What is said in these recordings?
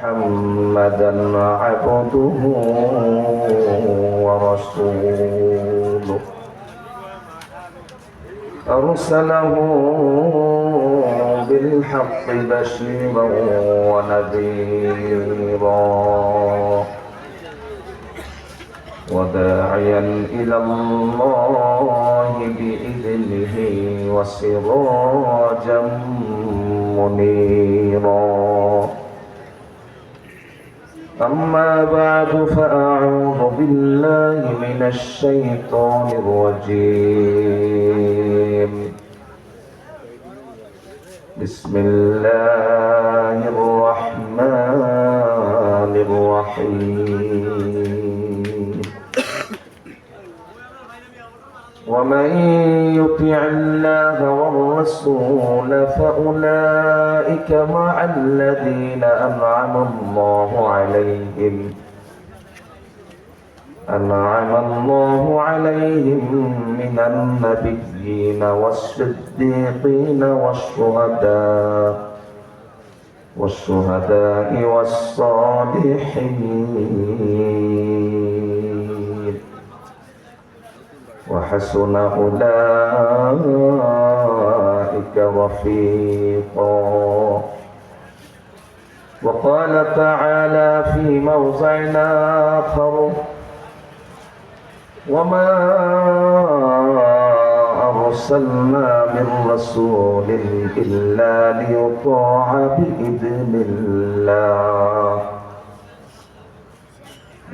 محمدا عبده ورسوله أرسله بالحق بشيرا ونذيرا وداعيا إلى الله بإذنه وسراجا منيرا. أما بعد فأعوذ بالله من الشيطان الرجيم. بسم الله الرحمن الرحيم. ومن يطع الله والرسول فأولئك مع الذين أنعم الله عليهم من النبيين والصديقين والشهداء والصالحين وحسن أولئك رفيقا. وقال تعالى في موضع آخر: وما أرسلنا من رسول إلا ليطاع بإذن الله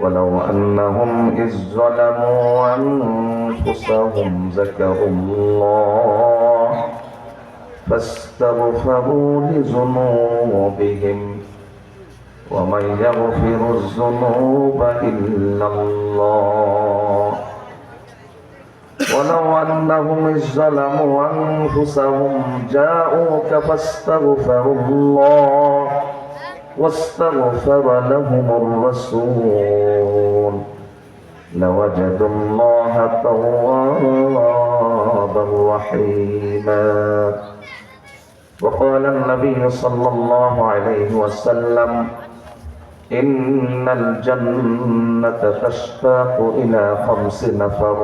ولو أنهم إذ ظلموا أنفسهم ذكروا الله فاستغفروا لذنوبهم ومن يغفر الذنوب إلا الله ولو أنهم إذ ظلموا أنفسهم جاءوك فاستغفروا الله واستغفر لهم الرسول لوجدوا الله توابا رحيما. وقال النبي صلى الله عليه وسلم: إن الجنة تشتاق إلى 5 نفر: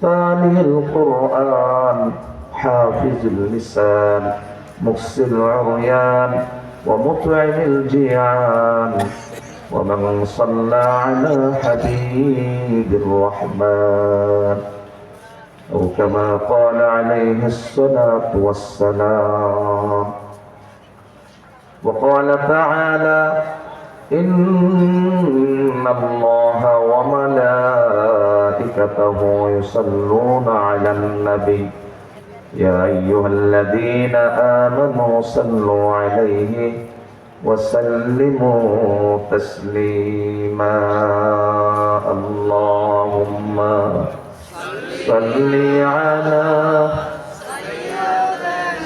تالي القرآن، حافظ اللسان، مقصي العريان، ومطعم الجيعان، ومن صلى على حبيب الرحمن، أو كما قال عليه الصلاة والسلام. وقال تعالى: إن الله وملائكته يصلون على النبي يا أيها الذين آمنوا صلوا عليه وسلموا تسليما. اللهم صل على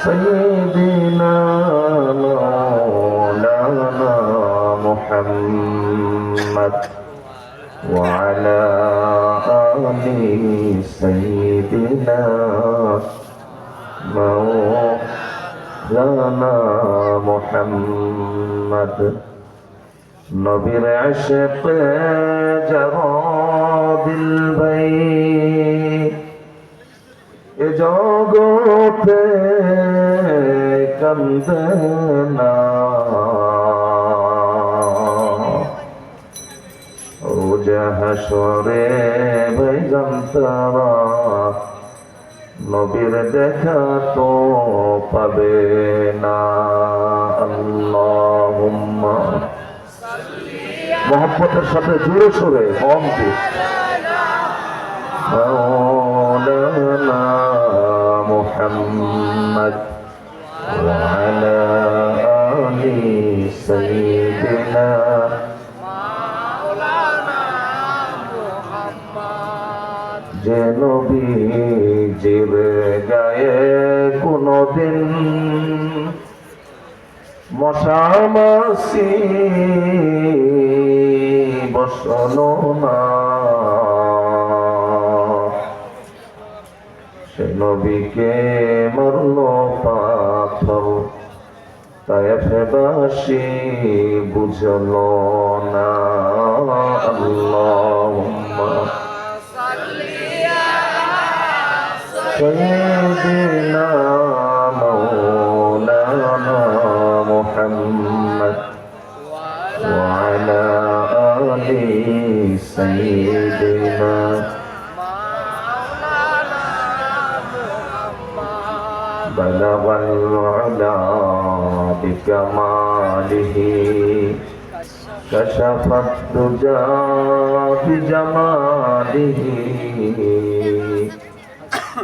سيدنا مولانا محمد وعلى آل سيدنا مولانا محمد। নবীর আশিকে যারা দিল ভাই এ জগতে কান্দে না, রোজ হাসরে ভাইজান তারা নবীর দেখা তো পাবে না। আল্লাহুম্মা মোহাম্মতের সাথে জুড়ে সরে কমকে মাওলানা মুহাম্মদ ওয়া আলা আলি সাইয়্যিদিনা যে নবীজির গায়ে কোনদিন মশা মাছি বসলো না, সে নবীকে মারলো পাথর তায়েফবাসী বুঝলো না। আল্লাহুম্মা সাইয়্যিদিনা মাওলানা মুহাম্মদ ওয়া আলা আলি সাইয়্যিদিনা بلغ العلا بكماله كشف الدجى بجماله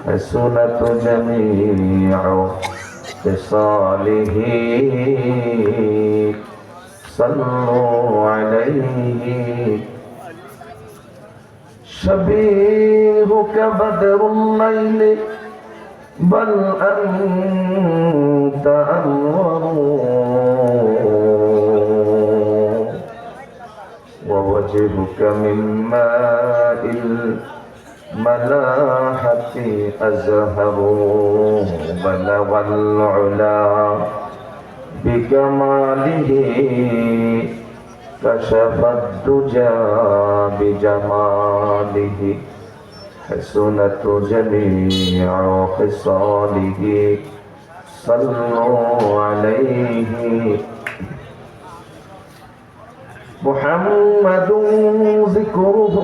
حسنت جميع خصاله صلوا عليه شبيهك بدر الليل بل أنت أنور ووجهك من ماء الملاحة أزهر بلغ العلا بكماله كشف الدجى بجماله حسنت جميع خصاله صلوا عليه محمد ذكره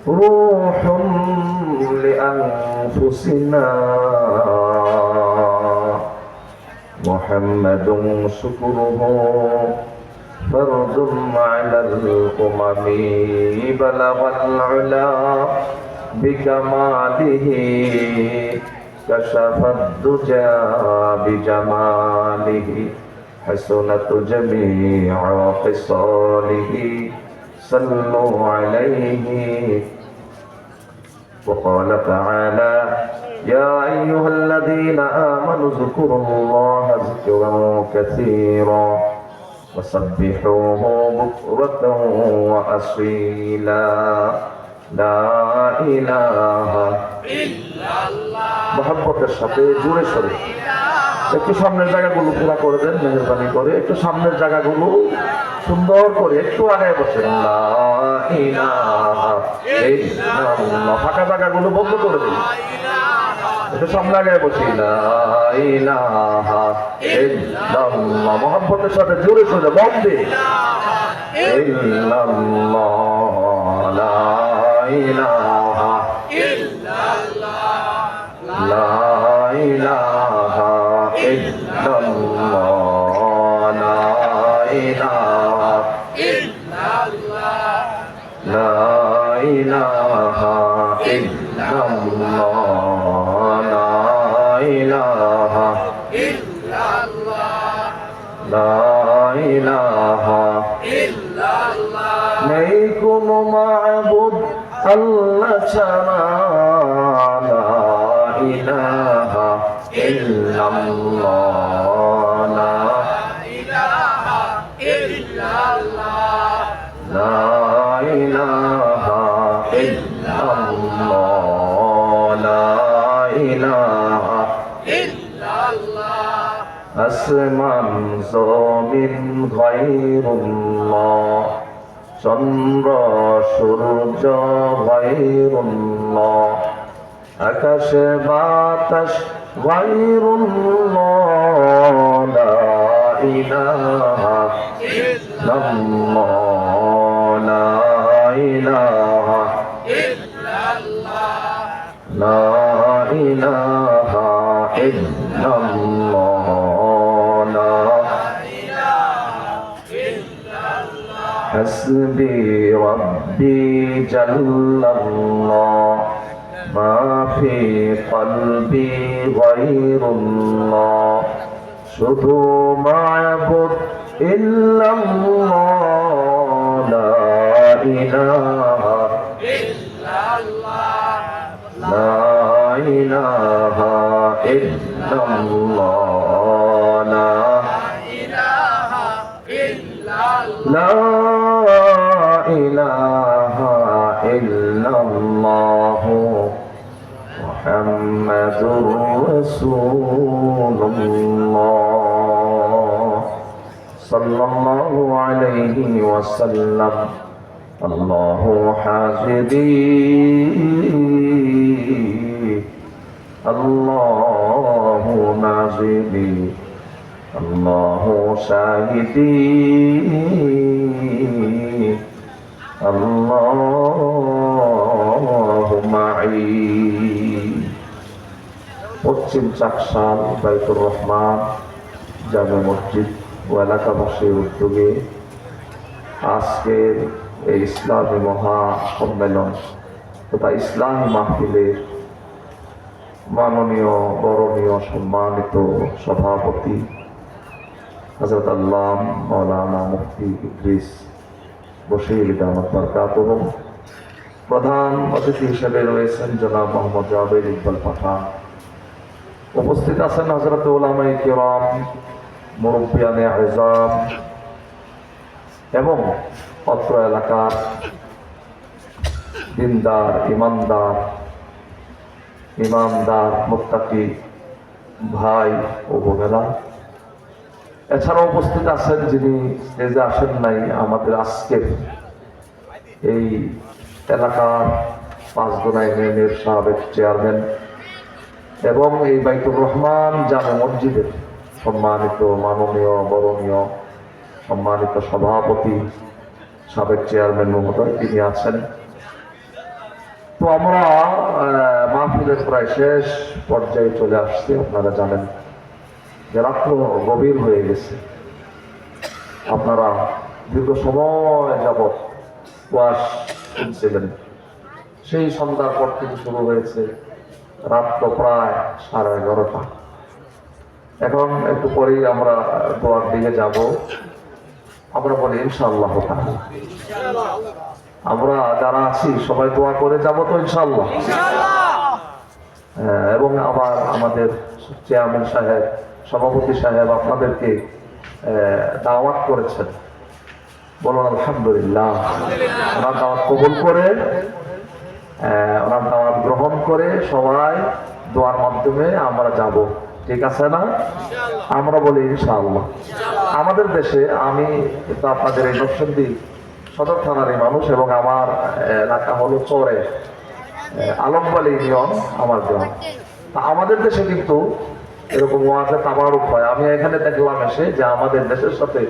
روح لأنفسنا محمد شكره فرض على الأمم بلغ العلا بكماله كشف الدجى بجماله حسنت جميع خصاله صلوا عليه وقال تعالى يا أيها الذين آمنوا اذكروا الله ذكرا كثيرا وسبحوه بكرة وأصيلا لا إله إلا الله محبতের সাথে জোরে সোরে একটু সামনের জায়গাগুলো পুরো করে দেন মেহেরবানি করে একটু সামনের জায়গাগুলো সুন্দর করে একটু আগে বসেন লা ইলাহা ইল্লাল্লাহ ফাঁকা জায়গাগুলো বন্ধ করে দিন একটু সামনে আগে বসি লা ইলাহা ইল্লাল্লাহ মহব্বতের সাথে জোরে সোরে বল দে ইল্লাল্লাহ লা ইলাহা ইল্লাল্লাহ লা ইলাহা ইল্লাল্লাহ লা ইলাহা ইল্লাল্লাহ লা ইলাহা ইল্লাল্লাহ লা ইলাহা ইল্লাল্লাহ লা ইলাহা ইল্লাল্লাহ নেই কোনো মাবুদ আল্লাহ ছাড়া লা ইলাহা ইল্লাল্লাহ লা ইলাহা ইল্লাল্লাহ লা ইলাহা ইল্লাল্লাহ লা ইলাহা ইল্লাল্লাহ আসমান জমিন গায়রুল্লাহ চন্দ্র সূর্য গায়রুল্লাহ আকাশে বাতাস গায়রুল্লাহ লা ইলাহা ইল্লাল্লাহ লা ইলাহা ইল্লাল্লাহ লা ইলাহা ইল্লাল্লাহ লা ইলাহা ইল্লাল্লাহ হাসবি রাব্বি জাল্লাল্লাহ মা ফি কলবি গায়রুল্লাহ শুধু মাবুদ ইল্লাল্লাহ লা ইলাহা ইল্লাল্লাহ লা ইলাহা ইল্লাল্লাহ লা ইলাহা ইল্লাল্লাহ লা ইলাহা ইল্লাল্লাহ মুহাম্মাদুর রাসূলুল্লাহ সাল্লাল্লাহু আলাইহি ওয়াসাল্লাম। আল্লাহু হাফিজি আল্লাহু নাজিবি আল্লাহু শাহিদি আল্লাহু মাই। পশ্চিম চাকসাল বাইতুর রহমান জামে মসজিদ ও এলাকাবাসীর উদ্যোগে আজকের এই ইসলামী মহা সম্মেলন তথা ইসলামী মাহফিলের মাননীয় বরণীয় সম্মানিত সভাপতি হযরত আল্লামা মাওলানা মুফতি ইদ্রিস বশীর দামাত বরকাতুহু, প্রধান অতিথি হিসেবে রয়েছেন জনাব মোহাম্মদ জাবের ইকবাল পাঠান, উপস্থিত আছেন হযরত উলামায়ে কিরাম, মুরব্বিয়ানে আযম এবং অত্র এলাকার দিনদার ইমানদার মুত্তাকি ভাই ও বোনেরা। এছাড়াও উপস্থিত আছেন যিনি স্টেজে আসেন নাই, আমাদের আজকের এই এলাকার পাঁচদোনা ইউনিয়নের সাবেক চেয়ারম্যান এবং এই বাইতুর রহমান জামে মসজিদের সম্মানিত মাননীয় বরণীয় সম্মানিত সভাপতি সাবেক চেয়ারম্যান মহোদয়, তিনি আছেন। তো আমরা মাহফিলের প্রায় শেষ পর্যায়ে চলে আসছি। আপনারা জানেন যে রাত্র গভীর হয়ে গেছে, আপনারা দীর্ঘ সময় যাবৎ ওয়াজ শুনছিলেন। সেই সন্ধ্যার পর থেকে শুরু হয়েছে, রাত্র প্রায় 11:30। এখন একটু পরেই আমরা দোয়ার দিকে যাব। আমরা বলি ইনশাআল্লাহ তাআলা, আমরা যারা আছি সবাই দোয়া করে যাব তো ইনশাআল্লাহ। এবং আবার আমাদের চেয়ারম্যান সাহেব, সভাপতি সাহেব আপনাদেরকে দাওয়াত করেছেন, বলুন আলহামদুলিল্লাহ। ওনার দাওয়াত কবুল করে, ওনার দাওয়াত গ্রহণ করে সবাই দোয়ার মাধ্যমে আমরা যাব, ঠিক আছে না? আমরা বলি ইনশাআল্লাহ। আমাদের দেশে, আমি কিন্তু আপনাদের এই নরসিংদী সদর থানারই মানুষ এবং আমার এলাকা হলো চরে আলমবাড়ি ইউনিয়ন, আমার গ্রাম। আমাদের দেশে কিন্তু এরকম ওয়াজে তাবারুক হয়। আমি এখানে দেখলাম এসে যে আমাদের দেশের সাথে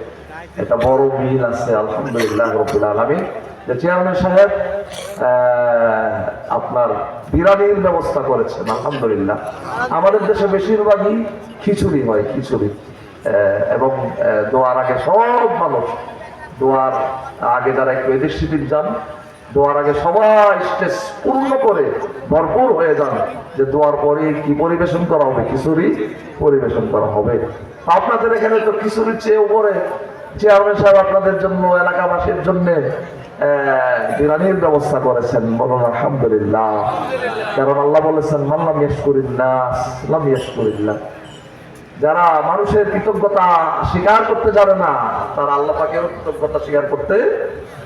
একটা বড় মিল আছে, আলহামদুলিল্লাহ রাব্বিল আলামিন। যে চেয়ারম্যান সাহেব আপনার বিরিয়ানির ব্যবস্থা করেছেন, আলহামদুলিল্লাহ। আমাদের দেশে বেশিরভাগই খিচুড়ি হয়, খিচুড়ি। এবং দোয়ার আগে সব মানুষ, দোয়ার আগে যারা একটু এদিক সেদিক যান, দোয়ার আগে সবাই স্টেজ পূর্ণ করে ভরপুর হয়ে যান যে দোয়ার পরে কি পরিবেশন করা হবে, খিচুড়ি পরিবেশন করা হবে। আপনাদের এখানে তো খিচুড়ির চেয়ে উপরে চেয়ারম্যান সাহেব আপনাদের জন্য, এলাকাবাসীর জন্য বিরিয়ানির ব্যবস্থা করেছেন, বলুন আলহামদুলিল্লাহ। কারণ আল্লাহ বলেছেন মান লাম ইয়াশকুরিন্নাস লাম ইয়াশকুরিল্লাহ। যারা মানুষের কৃতজ্ঞতা স্বীকার করতে জানে না, তারা আল্লাহ পাকের কৃতজ্ঞতা স্বীকার করতে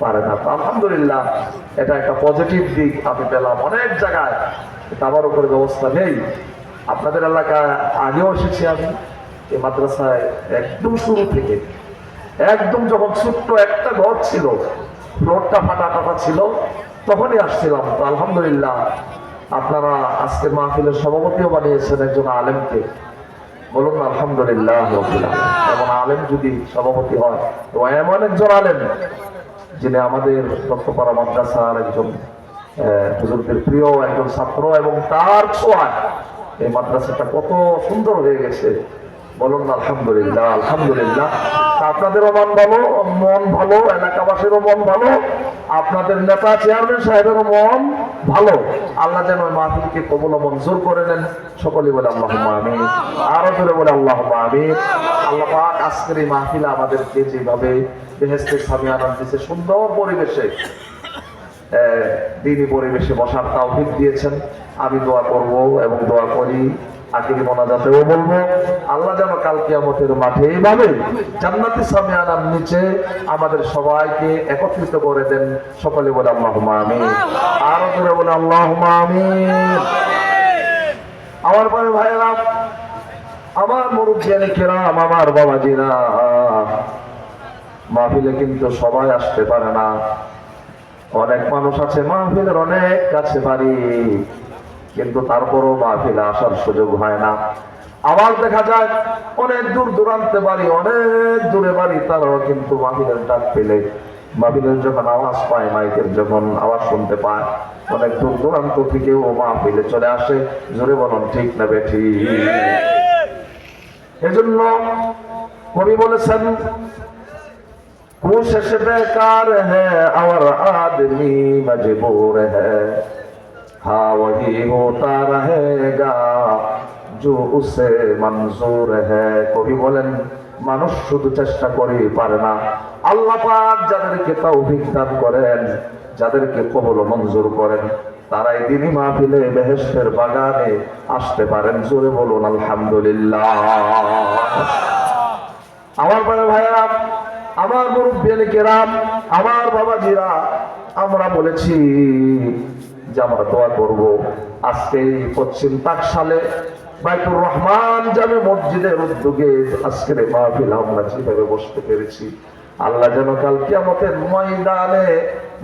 পারে না। তো আলহামদুলিল্লাহ, এটা একটা পজিটিভ দিক আমি পেলাম। অনেক জায়গায় তাবার উপরে ব্যবস্থা নেই। আপনাদের এলাকায় আগেও এসেছি আমি, এই মাদ্রাসায় একদম শুরু থেকে, একদম যখন ছোট্ট একটা ঘর ছিল, রোডটা ফাটা ছিল, তখনই আসছিলাম। তো আলহামদুলিল্লাহ, আপনারা আজকের মাহফিলের সভাপতিও বানিয়েছেন একজন আলেমকে, বলুন আলহামদুলিল্লাহ। এমন আলেম যদি সভাপতি হয়, তো এমন একজন আলেম যিনি আমাদের তত্ত্বপাড়া মাদ্রাসার একজন হুজুরদের প্রিয় একজন ছাত্র, এবং তার ছোঁয়ায় এই মাদ্রাসাটা কত সুন্দর হয়ে গেছে, বলুন আলহামদুলিল্লাহ। আলহামদুলিল্লাহ, আপনাদেরও মন ভালো, এলাকাবাসীরও মন ভালো, আপনাদের নেতা চেয়ারম্যান সাহেবেরও মন ভালো। আল্লাহ যেন ওই মাহফিলকে কবুল ও মঞ্জুর করে নেন। সকলেই বলে আল্লাহুম্মা আমিন, আরো জোরে বলে আল্লাহুম্মা আমিন। আল্লাহ পাক আজকের এই মাহফিলে আমাদেরকে যেভাবে বেহেশতের সামিয়ানা দিয়েছে, সুন্দর পরিবেশে, দ্বীনি পরিবেশে বসার তাওফিক দিয়েছেন, আমি দোয়া করব এবং দোয়া করি, আখিরি মোনাজাতেও বলবো, আল্লাহ যেন কাল কিয়ামতের মাঠে এইভাবে জান্নাতি সামিয়ানার নিচে আমাদের সবাইকে একত্রিত করে দেন। সকলে বলে আল্লাহুম্মা আমিন, আরো জোরে বলে আল্লাহুম্মা আমিন। আমার ভাইয়েরা, আমার মুরব্বিয়ানে কেরাম, আমার বাবাজিরা, মাহফিলে কিন্তু সবাই আসতে পারে না। অনেক মানুষ আছে মাহফিলের অনেক কাছে বাড়ি, কিন্তু তারপরও মাহফিলে আসার সুযোগ হয় না। আবার দেখা যায় অনেক দূর দূরান্তে বাড়ি, অনেক দূরে বাড়ি, তারাও কিন্তু মাহফিলের ডাক পেলে, মাহফিলের যখন আওয়াজ পায়, মাইকের যখন আওয়াজ শুনতে পায়, অনেক দূর দূরান্ত থেকেও মাহফিলে চলে আসে। জোরে বলুন ঠিক না বেঠিক? এজন্য কবি বলেছেন, कोशिश बेकार है और आदमी मजबूर है, हाँ वही होता रहेगा जो उसे मंजूर है। কবি বলেন, মানুষ শুধু চেষ্টা করেই পারে না, আল্লাহ পাক যাদেরকে তৌফিক দান করেন, যাদেরকে কবুল ও মঞ্জুর করেন, তারাই দিনই মাহফিলে বেহেশতের বাগানে আসতে পারেন। জোরে বলুন আলহামদুলিল্লাহ। আমার বড় ভাইরা, আমার মুরব্বিয়ানে কেরাম, আমার বাবাজিরা, আমরা বলেছি যে আমরা দোয়া করব। আজকে পশ্চিম টাকশালে বাইতুর রহমান জামে মসজিদের উদ্যোগে আজকের মাহফিল আমরা যেভাবে বসতে পেরেছি, আল্লাহ যেন কাল কিয়ামতের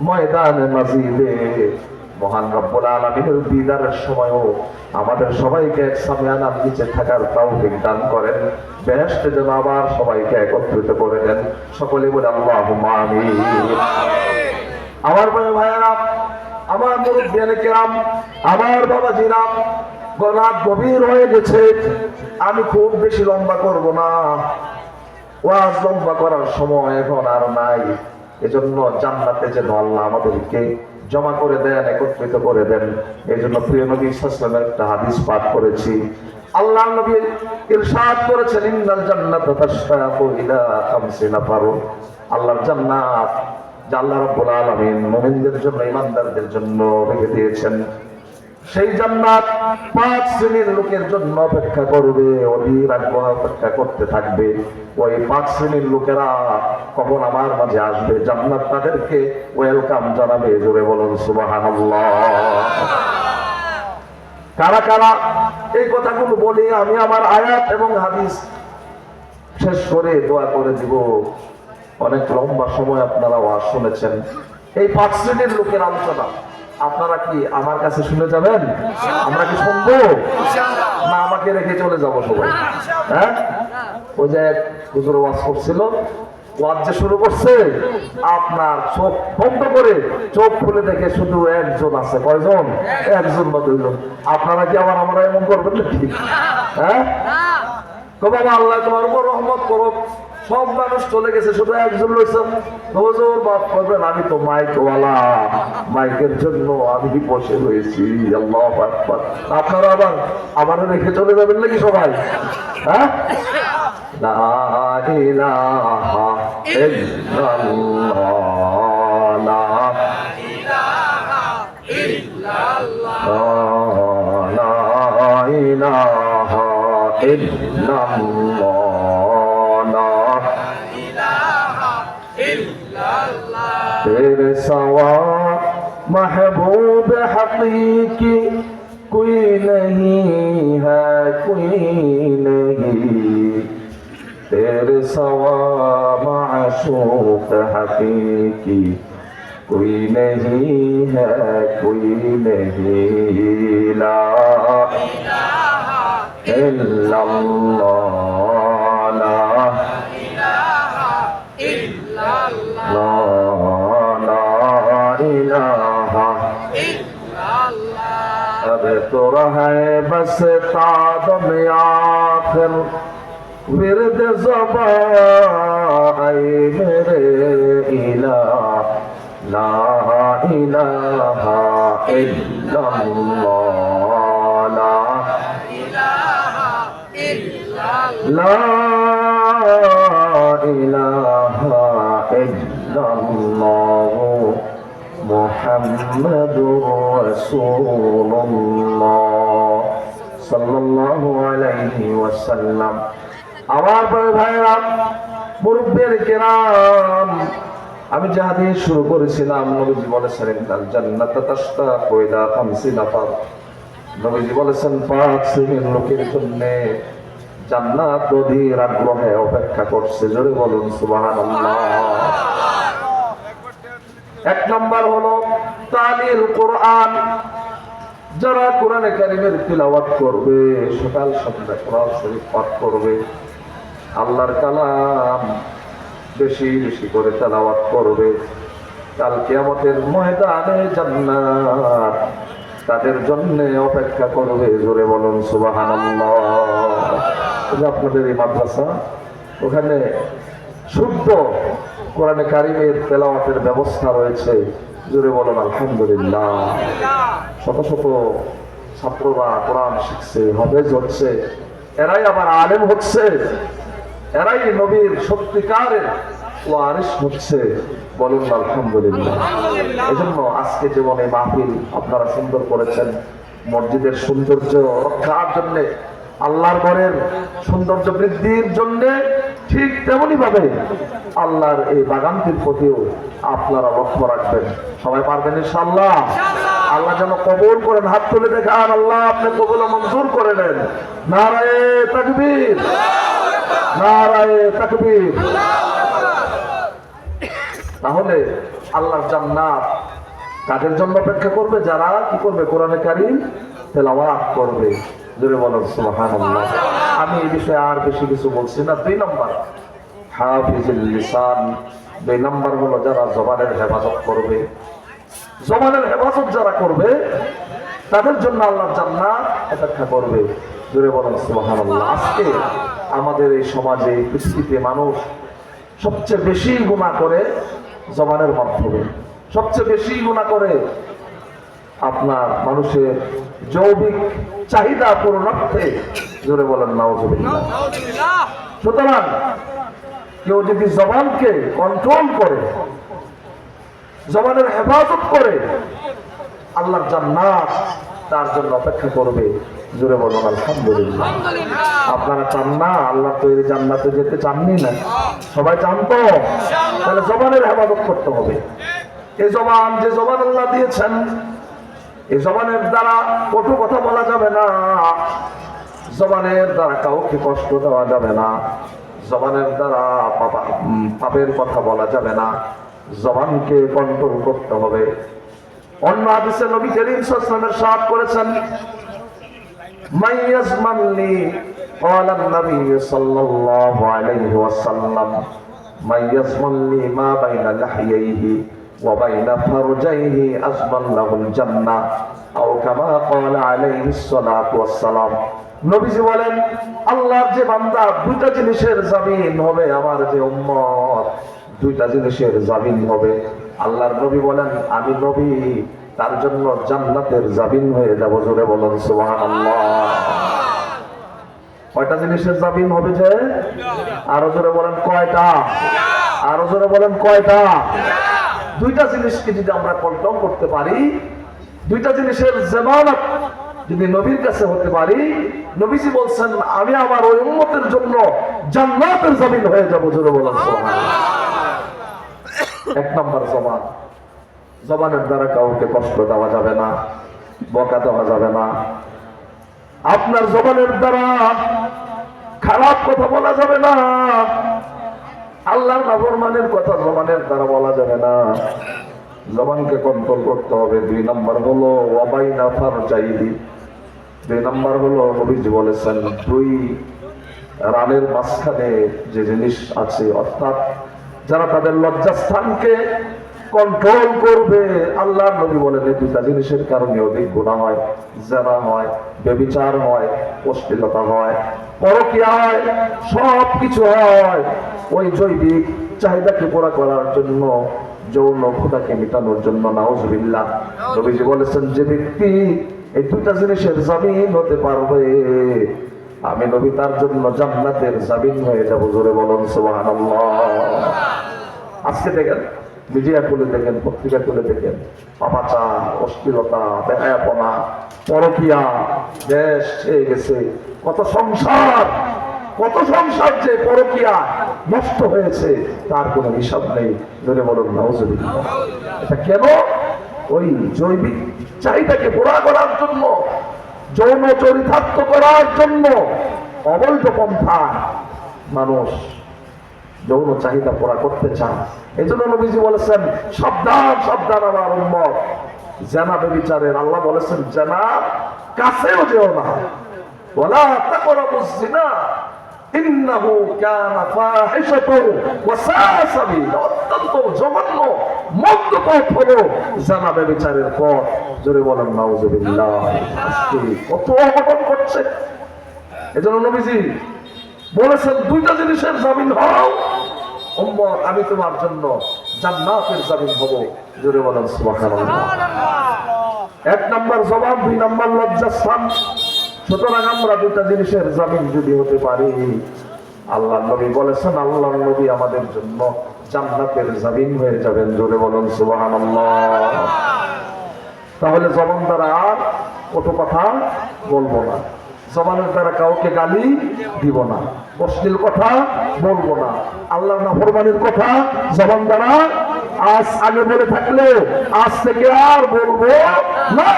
ময়দানে মাজিদে মহান রব্বুল আলামিনের দিদারের সময়ও আমাদের সবাইকে এক সামিয়ানার নিচে থাকার তৌফিক দান করেন। বেহেশতে যেন আবার সবাইকে একত্রিত করে দেন। সকলে বলে আল্লাহুম্মা আমিন। আমার ভাইয়েরা, আমার মুরব্বিয়ানে কেরাম, আমার বাবাজিরা, গলা গভীর হয়ে গেছে, আমি খুব বেশি লম্বা করব না, ওয়াজ লম্বা করার সময় এখন আর নাই। এজন্য জান্নাতে যেন আল্লাহ আমাদেরকে জমা করে দেন, একত্রিত করে দেন। এই জন্য প্রিয় নবী সাল্লাল্লাহু আলাইহি ওয়াসাল্লামের একটা হাদিস পাঠ করেছি। আল্লাহ নবী ইরশাদ করেছেন, ইন্নাল জান্নাতা তাশতাকু ইলা খামসি নাফার। আল্লাহর জান্নাত যা আল্লাহ রাব্বুল আলামিন মুমিনদের জন্য, ঈমানদারদের জন্য রেখে দিয়েছেন, সেই জান্নাত 5 শ্রেণীর লোকের জন্য অপেক্ষা করবে, অধীর আগ্রহ অপেক্ষা করতে থাকবে। ওই 5 শ্রেণীর লোকেরা কখন আমার মাঝে আসবে, জান্নাত তাদেরকে ওয়েলকাম জানাবে। জোরে বলুন সুবহানাল্লাহ। কারা কারা এই কথাগুলো বলি, আমি আমার আয়াত এবং হাদিস শেষ করে দোয়া করে দিব। অনেক লম্বা সময় আপনারা ওয়াজ শুনেছেন। এই 5 শ্রেণীর লোকের আলোচনা আপনারা কি আমার কাছে শুনে যাবেন? আমরা কি শুনবো না আমাকে রেখে চলে যাবো সবাই? হ্যাঁ, ওই যে হুজুর ওয়াজ করছিল, ওয়াজ যে শুরু করছে, আপনার চোখ বন্ধ করে চোখ খুলে দেখে শুধু একজন আছে। কয়জন? একজন বা দুইজন। আপনারা কি আবার আমরা এমন করবেন নাকি? হ্যাঁ, তো বাবা আল্লাহ তোমার উপর রহমত করো, সব মানুষ চলে গেছে, শুধু একজন রয়েছে। হুজুর মাফ করবেন, আমি তো মাইকওয়ালা, মাইকের জন্য আমি বসে রয়েছি। আল্লাহু আকবার। আপনারা আবার আমারে রেখে চলে যাবেন নাকি সবাই? হ্যাঁ, লা ইলাহা ইল্লাল্লাহ, লা ইলাহা ইল্লাল্লাহ, লা ইলাহা ইল্লাল্লাহ, तेरे सवा महबूब हकीकी कोई नहीं है, कोई नहीं। तेरे सवा माशूक हकीकी कोई नहीं है, कोई नहीं। ला इलाहा इल्लल्लाह, ला इलाहा इल्लल्लाह, अब तो रहे बस तादम आखिर विरद ज़बा मेरे इलाह, ला इलाहा इल्लल्लाह, ला इलाहा इल्लल्लाह, ला इलाहा इल्लल्लाह मुहम्मदुर রাসূলুল্লাহ সাল্লাল্লাহু আলাইহি ওয়াসাল্লাম। আমার ভাইরা, মুরব্বিয়ানে কেরাম, আমি যে হাদিস শুরু করেছিলাম, নবীজি বলেছেন আল জান্নাতু তাশতাকু ইলা খামসি নাফার। নবীজি বলেছেন 5 শ্রেণীর লোকের জন্য জান্নাত অধীর আগ্রহে অপেক্ষা করছে। জোরে বলুন সুবহানাল্লাহ। এক নম্বর হলো তালিল কোরআন। যারা কোরআনে কারিমের তিলাওয়াত করবে, সকাল সন্ধ্যা কোরআন শরীফ পাঠ করবে, আল্লাহর কালাম বেশি বেশি করে তেলাওয়াত করবে, কাল কিয়ামতের ময়দানে জান্নাত তাদের জন্য অপেক্ষা করবে। জোরে বলুন সুবহানাল্লাহ। আপনাদের এই মাদ্রাসা, ওখানে শুদ্ধ কোরআনে কারিমের তেলাওয়াতের ব্যবস্থা রয়েছে। জোরে বলুন আলহামদুলিল্লাহ। শত শত ছাত্ররা কোরআন শিখছে, হাফেজ হচ্ছে, এরাই আবার আলেম হচ্ছে, এরাই নবীর সত্যিকারের ওয়ারিস হচ্ছে। বলুন আলহামদুলিল্লাহ। এজন্য আজকে যেমন এই মাহফিল আপনারা সুন্দর করেছেন, মসজিদের সৌন্দর্য রক্ষার জন্য, আল্লাহর ঘরের সৌন্দর্য বৃদ্ধির জন্য, ঠিক তেমনি ভাবে আল্লাহর এই বাগানটির প্রতিও আপনারা লক্ষ্য রাখবেন। সবাই পারবেন ইনশাআল্লাহ। আল্লাহ যেন কবুল করেন। হাত তুলে দেখান, আল্লাহ আপনি কবুল মঞ্জুর করে নেন। নারায়ে তাকবীর, নারায়ে তাকবীর। তাহলে আল্লাহর জান্নাত কাদের জন্য অপেক্ষা করবে? যারা কি করবে? কোরআনে কারীম তেলাওয়াত করবে। জোরে বলুন সুবহানাল্লাহ। আমি এই বিষয়ে আর বেশি কিছু বলছি না। 2 নম্বর হাফিজুল লিসান। 2 নম্বর হলো যারা জবানের হেফাজত করবে। জবানের হেফাজত যারা করবে তাদের জন্য আল্লাহর জান্নাত অপেক্ষা করবে। জোরে বলুন সুবহানাল্লাহ। আজকে আমাদের এই সমাজে, পৃথিবীতে মানুষ সবচেয়ে বেশি গুনাহ করে জবানের মাধ্যমে, সবচেয়ে বেশি গুনাহ করে আপনার মানুষের যৌবিক চাহিদা পূরণার্থে। জোরে বলেন নাউজুবিল্লাহ। সুতরাং কেউ যদি জবানকে কন্ট্রোল করে, জবানের হেফাজত করে, আল্লাহর জান্নাত তার জন্য অপেক্ষা করবে। জোরে বলুন আলহামদুলিল্লাহ। আপনারা চান না আল্লাহ তৈরি জান্নাতে যেতে? চাননি না? সবাই চান তো? তাহলে জবানের হেফাজত করতে হবে। এই জবান, যে জবান আল্লাহ দিয়েছেন, এই জবানের দ্বারা কটু কথা বলা যাবে না, জবানের দ্বারা কাউকে কষ্ট দেওয়া যাবে না, জবানের দ্বারা পাপের কথা বলা যাবে না, জবানকে কন্ট্রোল করতে হবে। অন্য হাদিসে নবী করিম সাল্লাল্লাহু আলাইহি ওয়াসাল্লাম ইরশাদ করেছেন, মাইয়াজমানলি ক্বালা নবী সাল্লাল্লাহু আলাইহি ওয়াসাল্লাম, মাইয়াজমানলি মা বাইনা লাহইহি ওয়া বাইনা ফারজাইহি আজমান লাহুল জান্নাহ আও কামা ক্বালা আলাইহিস সালাতু ওয়াস সালাম। নবীজি বলেন, আল্লাহর যে বান্দা 2টা জিনিসের জামিন হবে, আমার যে উম্মত 2টা জিনিসের জামিন হবে। আল্লাহর নবী বলেন, আমি নবী তার জন্য জান্নাতের জামিন হয়ে যাব। জোরে বলুন সুবহানাল্লাহ। কয়টা জিনিসের জামিন হবে? যে আরো জোরে বলেন কয়টা? আরো জোরে বলেন কয়টা? 2টা জিনিসকে যদি আমরা কন্ট্রোল করতে পারি, 2টা জিনিসের জামানত যদি নবীর কাছে হতে পারি, নবীজি বলছেন আমি আমার ওই উম্মতের জন্য জান্নাতের জামিন হয়ে যাব। জোরে বলুন সুবহানাল্লাহ। 1 নম্বর জবান। জবানের দ্বারা কাউকে কষ্ট দেওয়া যাবে না, বকা দেওয়া যাবে না। আপনার জবানের দ্বারা খারাপ কথা বলা যাবে না, আল্লাহর নাফরমানের কথা জবানের দ্বারা বলা যাবে না। জবানকে কন্ট্রোল করতে হবে। 2 নম্বর হলো ওয়াবাইনা ফারজাইহি। 2 নম্বর হলো নবীজি বলেছেন 2 রানের মাঝখানে যে জিনিস আছে, অর্থাৎ যারা তাদের লজ্জাস্থানকে কন্ট্রোল করবে, আল্লাহর নবী বলেন এই 2টা জিনিসের কারণে অধিক গুনাহ হয়, জিনা হয়, ব্যভিচার হয়, অশ্লীলতা হয়, পরকীয়া হয়, সব কিছু হয় ওই জৈবিক চাহিদাকে পুরা করার জন্য, যৌন ক্ষুধাকে মেটানোর জন্য। নাউজুবিল্লাহ। নবীজি বলেছেন যে ব্যক্তি এই 2টা জিনিসের জামিন হতে পারবে, আমি নবী তার জন্য জান্নাতের জামিন হয়ে যাব। জোরে বলুন সুবহানাল্লাহ। আজকে দেখেন, মিডিয়া খুলে দেখেন, পত্রিকা খুলে দেখেন, পাপাচার, অশ্লীলতা, বেহায়াপনা, পরকীয়া দেশ ছেয়ে গেছে। কত সংসার, কত সংসার যে পরকীয়া নষ্ট হয়েছে তার কোনো হিসাব নেই। জোরে বলুন নাউজুবিল্লাহ। এটা কেন? ওই জৈবিক চাহিদাকে পুরা করার জন্য, যৌন চরিতার্থ করার জন্য অবৈধ পন্থা মানুষ যৌন চাহিদা পুরা করতে চান। এই জন্য নবীজি বলেছেন, সাবধান সাবধান আমার উম্মত জেনা ব্যভিচারের। আল্লাহ বলেছেন জেনা কাছেও যেও না, ওয়ালা তাকরাবুজ জিনা ইন্নাহু কানা ফাহিশাতাও ওয়া সাআ সাবিলা। অত্যন্ত জঘন্য মন্দ পথ হলো জেনা ব্যভিচারের পথ। জোরে বলেন নাউযুবিল্লাহ। আজকে কত অঘটন করছে। এজন্য নবীজি বলেছেন দুইটা জিনিসের জামিন হও উম্মত, আমি তোমার জন্য জান্নাতের জামিন হব। জোরে বলেন সুবহানাল্লাহ। এক নাম্বার জবান, দুই নাম্বার লজ্জাস্থান। সুতরাং আমরা দুইটা জিনিসের জামিন যদি হতে পারি, আল্লাহ নবী বলেছেন আল্লাহ নবী আমাদের জন্য জান্নাতের জামিন হয়ে যাবেন। জোরে বলেন সুবহানাল্লাহ। তাহলে জবান দ্বারা আর কত কথা বলবো না, জবানের দ্বারা কাউকে গালি দিব না, অশ্লীল কথা বলবো না, আল্লাহর নাফরমানির কথা জবান দ্বারা আজ আগে বলে থাকলে আজ থেকে আর বলবো না।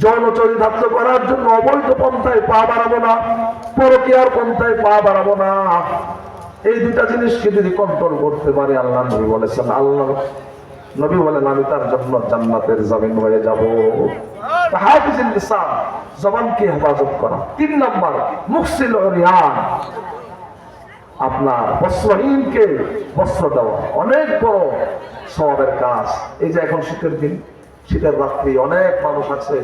যৌন চরিতার্থ করার জন্য অবৈধ পন্থায় পা বাড়াবো না, পরকীয়ার পন্থায় পা বাড়াবো না। এই দুইটা জিনিসকে যদি কন্ট্রোল করতে পারে, আল্লাহ নবী বলেছেন, আল্লাহ নবী বলেন আমি তার জন্য জান্নাতের জামিন হয়ে যাব। হাফিজুল লিসান, জবানকে হেফাজত করা। তিন নাম্বার মুহসিল উরিয়ান, আপনার বস্ত্রহীনকে বস্ত্র দেওয়া অনেক বড় সওয়াবের কাজ। এই যে এখন শীতের দিন, শীতের রাত্রি, অনেক মানুষ আছে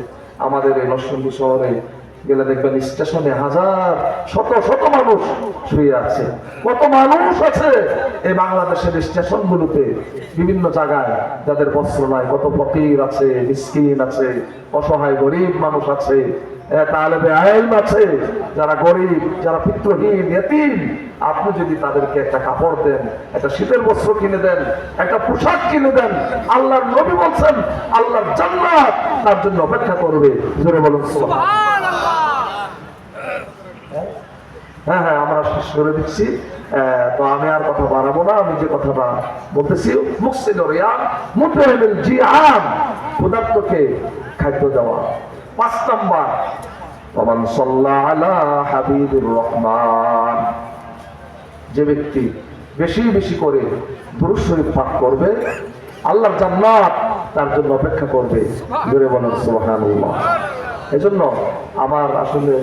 আমাদের এই নরসিংদী শহরে গেলে দেখবেন স্টেশনে হাজার শত শত মানুষ শুয়ে আছে। কত মানুষ আছে এই বাংলাদেশের স্টেশনগুলোতে বিভিন্ন জায়গায় যাদের বস্ত্র নাই, কত ফকির আছে, মিসকিন আছে, অসহায় গরিব মানুষ আছে, তালেবে ইলম আছে, যারা গরিব, যারা পিতৃহীন, ইতিম। আপনি যদি তাদেরকে একটা কাপড় দেন, একটা শীতের বস্ত্র কিনে দেন, একটা পোশাক কিনে দেন, আল্লাহর নবী বলছেন আল্লাহর জান্নাত তার জন্য অপেক্ষা করবে। জোরে বলুন সুবহানাল্লাহ। হ্যাঁ হ্যাঁ, আমরা শেষ করে দিচ্ছি। তো আমি আর কথা বাড়াবো না। আমি যে কথাটা বলতেছি, মুহসিল উরিয়ান, মুতঈমুল জিআন, ক্ষুধার্তকে খাদ্য দেওয়া। 5 নাম্বার ওমান সাল্লা আলা হাবিবুর রহমান, যে ব্যক্তি বেশি বেশি করে দুরূদ শরীফ পাঠ করবে, আল্লাহর জান্নাত তার জন্য অপেক্ষা করবে। জোরে বলেন সুবহানাল্লাহ। এজন্য আমার আসলে